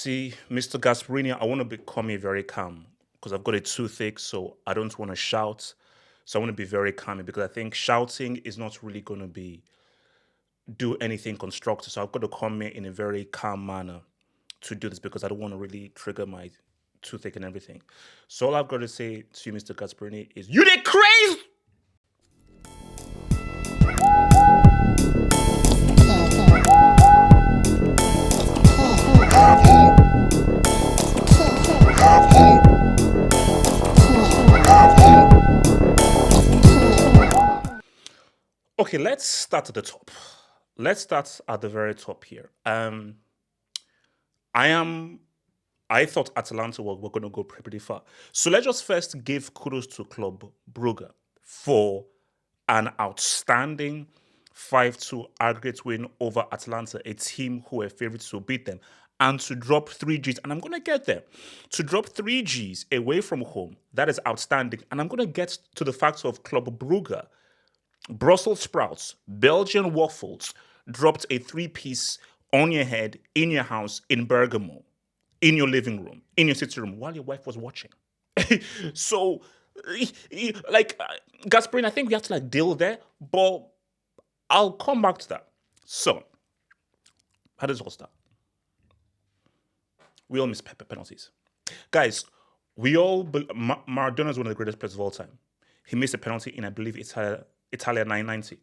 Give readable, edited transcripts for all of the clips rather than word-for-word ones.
See, Mr. Gasperini, I want to become a very calm because I've got a toothache, so I don't want to shout. So I want to be very calm because I think shouting is not really going to be do anything constructive. So I've got to come here in a very calm manner to do this because I don't want to really trigger my toothache and everything. So all I've got to say to you, Mr. Gasperini, is you did crazy. Okay, let's start at the top. Let's start at the very top here. I am. I thought Atalanta were going to go pretty far. So let's just first give kudos to Club Brugge for an outstanding 5-2 aggregate win over Atalanta, a team who were favorites to beat them, and to drop 3 Gs. And I'm going to get there. To drop 3 Gs away from home, that is outstanding. And I'm going to get to the facts of Club Brugge. Brussels sprouts, Belgian waffles, dropped a three-piece on your head, in your house, in Bergamo, in your living room, in your sitting room, while your wife was watching. So, like, Gasperini, I think we have to, deal there, but I'll come back to that. So, how does it all start? We all miss penalties. Guys, Maradona is one of the greatest players of all time. He missed a penalty in, I believe, Italia 990.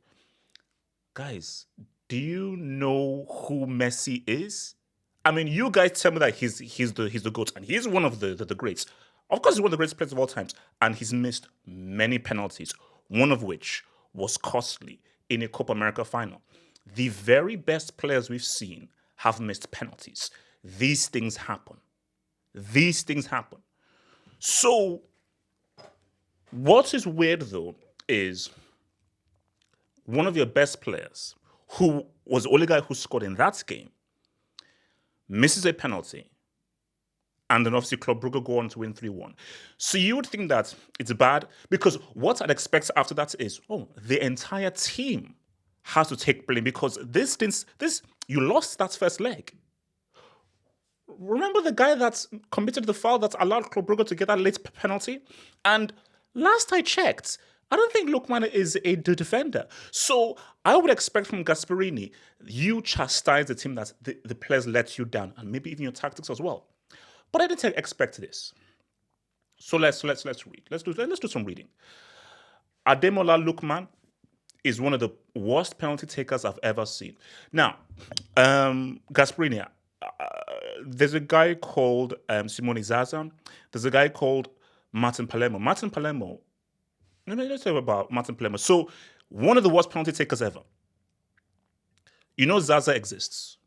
Guys, do you know who Messi is? I mean, you guys tell me that he's the GOAT, and he's one of the greats. Of course, he's one of the greatest players of all times, and he's missed many penalties, one of which was costly in a Copa America final. The very best players we've seen have missed penalties. These things happen. These things happen. So, what is weird, though, is one of your best players, who was the only guy who scored in that game, misses a penalty, and then obviously Club Brugge go on to win 3-1. So you would think that it's bad, because what I'd expect after that is, the entire team has to take blame because you lost that first leg. Remember the guy that committed the foul that allowed Club Brugge to get that late penalty? And last I checked, I don't think Lookman is a defender. So I would expect from Gasperini, you chastise the team that the players let you down, and maybe even your tactics as well. But I didn't expect this. So let's read. Let's do some reading. Ademola Lookman is one of the worst penalty takers I've ever seen. Now, Gasperini, there's a guy called Simone Zaza. There's a guy called Martin Palermo. Let's talk about Martin Palermo. So, one of the worst penalty takers ever. You know Zaza exists.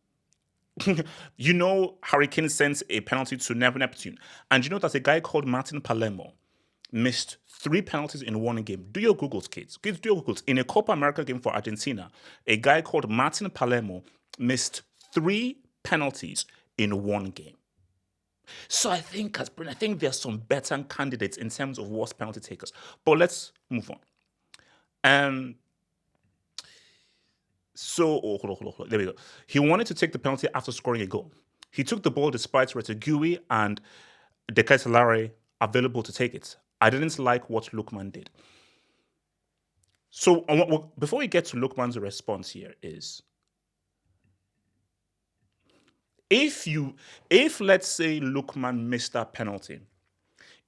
You know Harry Kane sent a penalty to Neptune. And you know that a guy called Martin Palermo missed 3 penalties in one game. Do your Googles, kids. Kids, do your Googles. In a Copa America game for Argentina, a guy called Martin Palermo missed 3 penalties in one game. So I think there's some better candidates in terms of worst penalty takers. But let's move on. Hold on. There we go. He wanted to take the penalty after scoring a goal. He took the ball despite Retegui and De Ketelare available to take it. I didn't like what Lookman did. So before we get to Lookman's response here is, if let's say Lookman missed that penalty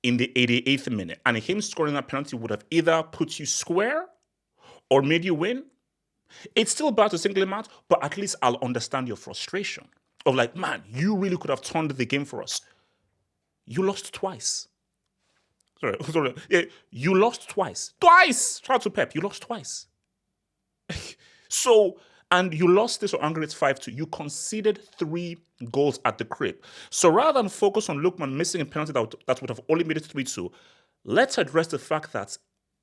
in the 88th minute, and him scoring that penalty would have either put you square or made you win, it's still bad to single him out, but at least I'll understand your frustration of like, man, you really could have turned the game for us. You lost twice. Sorry. Yeah, you lost twice. Twice! Shout out to Pep. You lost twice. So, and you lost this on aggregate 5-2. You conceded 3 goals at the crib. So rather than focus on Lookman missing a penalty that would have only made it 3-2, let's address the fact that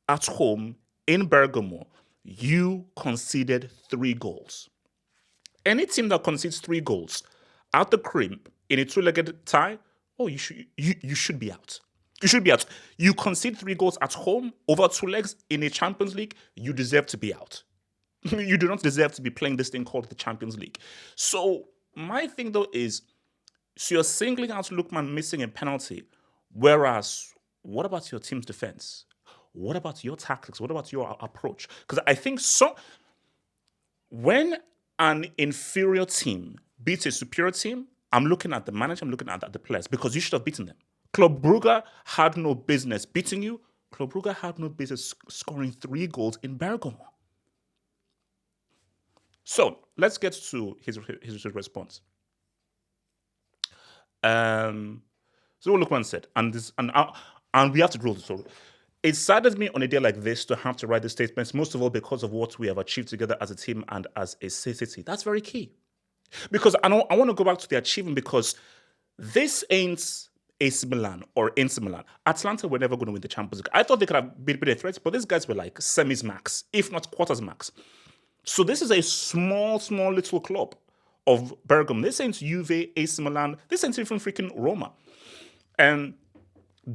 at home in Bergamo, you conceded 3 goals. Any team that concedes 3 goals at the crib in a 2-legged tie, you should be out. You should be out. You concede 3 goals at home over 2 legs in a Champions League, you deserve to be out. You do not deserve to be playing this thing called the Champions League. So my thing though is, So you're singling out Lookman missing a penalty, whereas what about your team's defense? What about your tactics? What about your approach? Because I think when an inferior team beats a superior team, I'm looking at the manager, I'm looking at the players because you should have beaten them. Club Brugge had no business beating you. Club Brugge had no business scoring 3 goals in Bergamo. So let's get to his response. So what Lukman said, and we have to draw this over. It saddens me on a day like this to have to write these statements, most of all because of what we have achieved together as a team and as a city. That's very key. Because I want to go back to the achievement because this ain't AC Milan or Inter Milan. Atalanta were never going to win the Champions League. I thought they could have been a threat, but these guys were like semis max, if not quarters max. So this is a small little club of Bergamo. This ain't Juve, AC Milan. This ain't even freaking Roma. And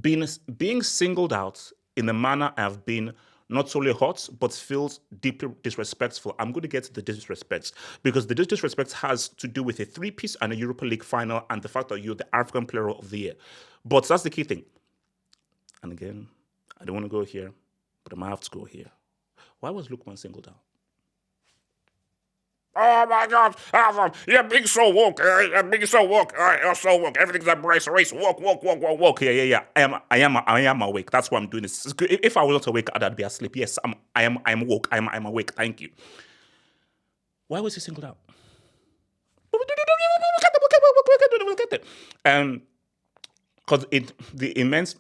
being singled out in the manner I've been not solely hot, but feels deeply disrespectful. I'm going to get to the disrespect because the disrespect has to do with a 3-piece and a Europa League final and the fact that you're the African Player of the Year. But that's the key thing. And again, I don't want to go here, but I might have to go here. Why was Lookman singled out? Oh my God! You're being so woke. You're being so woke. You're so woke. Everything's a race. Woke. Yeah. I am awake. That's why I'm doing this. If I was not awake, I'd be asleep. Yes, I am woke. I'm awake. Thank you. Why was he singled out? We'll get there. Because the immense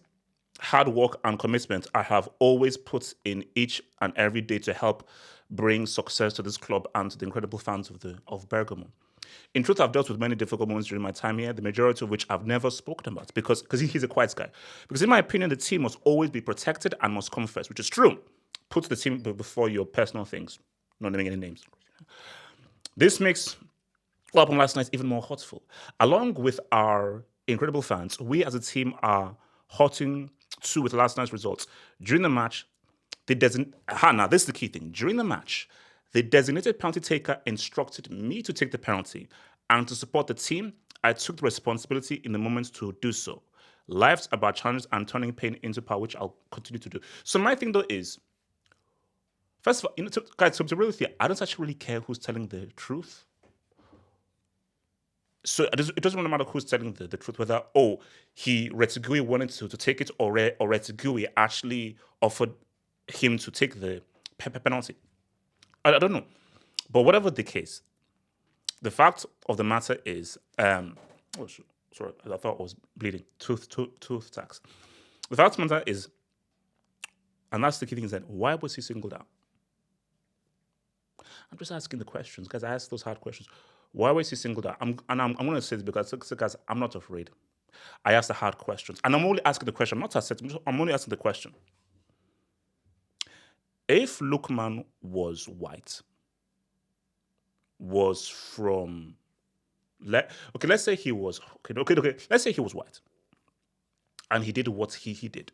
hard work and commitment I have always put in each and every day to help bring success to this club and to the incredible fans of Bergamo. In truth, I've dealt with many difficult moments during my time here, the majority of which I've never spoken about because he's a quiet guy. Because in my opinion, the team must always be protected and must come first, which is true. Put the team before your personal things. Not naming any names. This makes what happened last night even more hurtful. Along with our incredible fans, we as a team are hurting too with last night's results. During the match, now this is the key thing. During the match, the designated penalty taker instructed me to take the penalty, and to support the team, I took the responsibility in the moment to do so. Life's about challenges and turning pain into power, which I'll continue to do. So my thing though is, first of all, guys, to be real with you, I don't actually really care who's telling the truth. So it doesn't really matter who's telling the truth, whether, Retigui wanted to take it or Retigui actually offered him to take the penalty. I don't know. But whatever the case, the fact of the matter is, sorry, I thought I was bleeding. Tooth tax. The fact of the matter is, and that's the key thing, is that why was he singled out? I'm just asking the questions, guys. I ask those hard questions. Why was he singled out? I'm going to say this because, guys, I'm not afraid. I ask the hard questions. And I'm only asking the question, I'm only asking the question. If Lookman was white, let's say he was, let's say he was white. And he did what he did.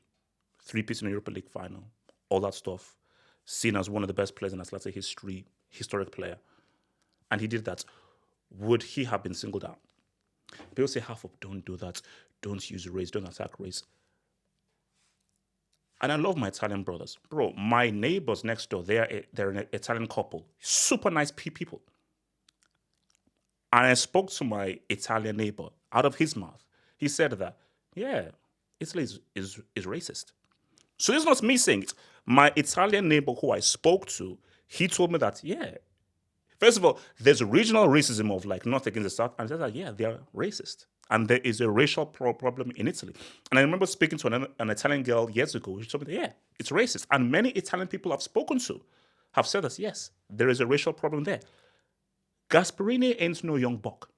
3-piece in the Europa League final, all that stuff. Seen as one of the best players in Atalanta history, historic player. And he did that. Would he have been singled out? People say half of don't do that, don't use race, don't attack race. And I love my Italian brothers. Bro, my neighbors next door, they're an Italian couple. Super nice people. And I spoke to my Italian neighbor. Out of his mouth, he said that, yeah, Italy is racist. So this is not me saying it. My Italian neighbor who I spoke to, he told me that, yeah, first of all, there's a regional racism of like North against the South, and I said that, yeah, they are racist. And there is a racial problem in Italy. And I remember speaking to an Italian girl years ago. She told me, yeah, it's racist. And many Italian people I've spoken to have said that, yes, there is a racial problem there. Gasperini ain't no young buck.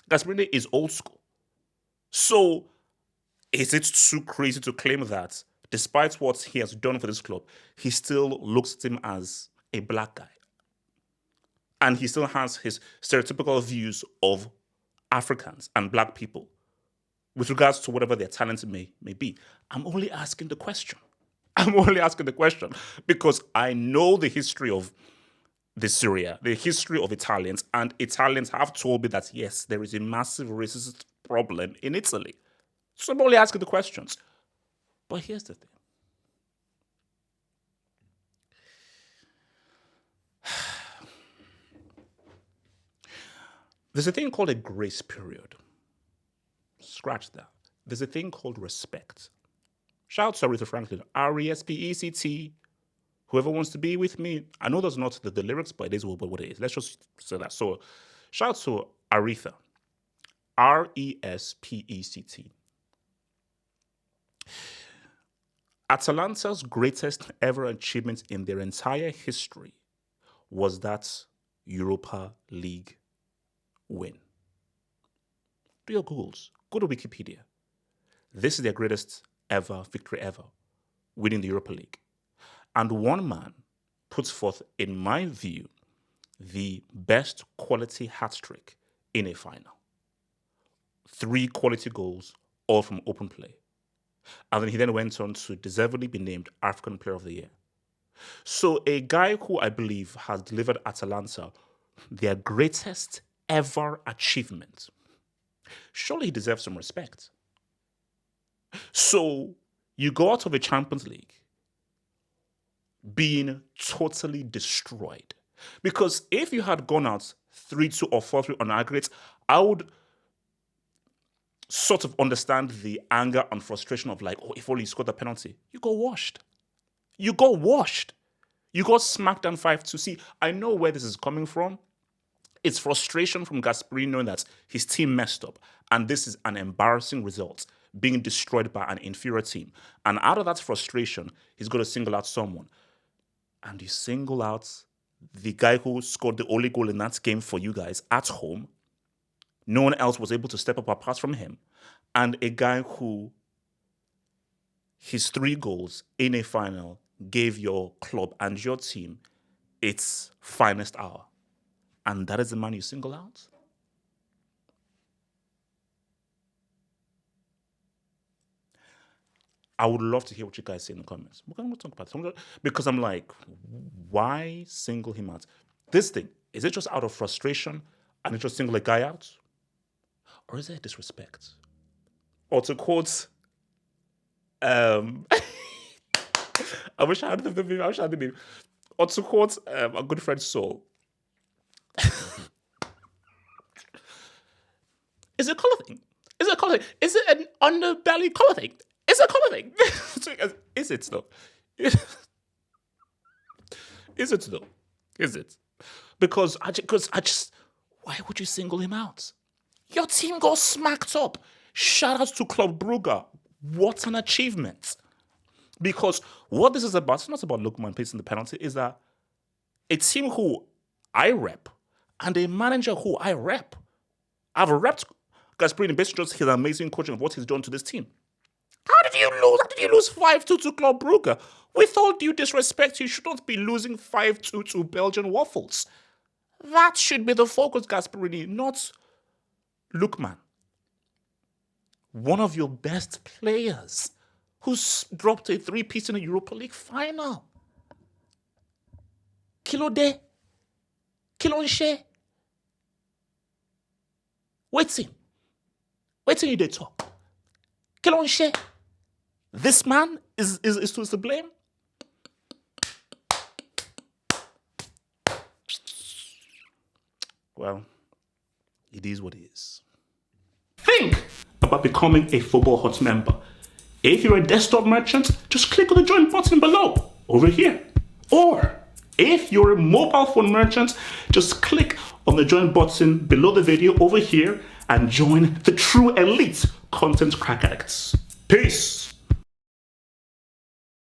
Gasperini is old school. So is it too crazy to claim that despite what he has done for this club, he still looks at him as a black guy? And he still has his stereotypical views of Africans and black people with regards to whatever their talents may be. I'm only asking the question. Because I know the history of the Serie, the history of Italians, and Italians have told me that, yes, there is a massive racist problem in Italy. So I'm only asking the questions. But here's the thing. There's a thing called a grace period. Scratch that. There's a thing called respect. Shout out to Aretha Franklin. R-E-S-P-E-C-T. Whoever wants to be with me. I know that's not the lyrics, but it is what it is. Let's just say that. So shout out to Aretha. R-E-S-P-E-C-T. Atalanta's greatest ever achievement in their entire history was that Europa League win. Do your Googles. Go to Wikipedia. This is their greatest ever victory ever, winning the Europa League. And one man puts forth, in my view, the best quality hat trick in a final. 3 quality goals, all from open play. And then he then went on to deservedly be named African Player of the Year. So a guy who I believe has delivered Atalanta their greatest ever achievement, surely he deserves some respect. So you go out of a Champions League being totally destroyed. Because if you had gone out 3-2 or 4-3 on aggregate, I would sort of understand the anger and frustration of like, oh, if only you scored the penalty. You got washed. You got washed. You got smacked down 5-2. See, I know where this is coming from. It's frustration from Gasperini knowing that his team messed up. And this is an embarrassing result, being destroyed by an inferior team. And out of that frustration, he's going to single out someone. And you single out the guy who scored the only goal in that game for you guys at home. No one else was able to step up apart from him. And a guy who his 3 goals in a final gave your club and your team its finest hour. And that is the man you single out? I would love to hear what you guys say in the comments. We're going to talk about it. Because I'm like, why single him out? This thing, is it just out of frustration and it just single a guy out? Or is it disrespect? Or to quote, I wish I had the name. Or to quote a good friend Saul. Is it a colour thing? Is it a colour thing? Is it an underbelly colour thing? Is it a colour thing? Is it though? Is it though? Is it? Because I just, why would you single him out? Your team got smacked up. Shout out to Club Brugge. What an achievement. Because what this is about, it's not about Lookman placing the penalty, is that a team who I rep and a manager who I rep. I've repped Gasperini based on just his amazing coaching of what he's done to this team. How did you lose? How did you lose 5-2 to Club Brugge? With all due disrespect, you should not be losing 5-2 to Belgian Waffles. That should be the focus, Gasperini, not Lookman. One of your best players who's dropped a 3-piece in a Europa League final. Kilode. Kilonche. Waiting you did talk. Kilonche. This man is to blame. Well, it is what it is. Think about becoming a Football Hut member. If you're a desktop merchant, just click on the join button below, over here. Or if you're a mobile phone merchant, just click on the join button below the video over here and join the true elite content crack addicts. Peace.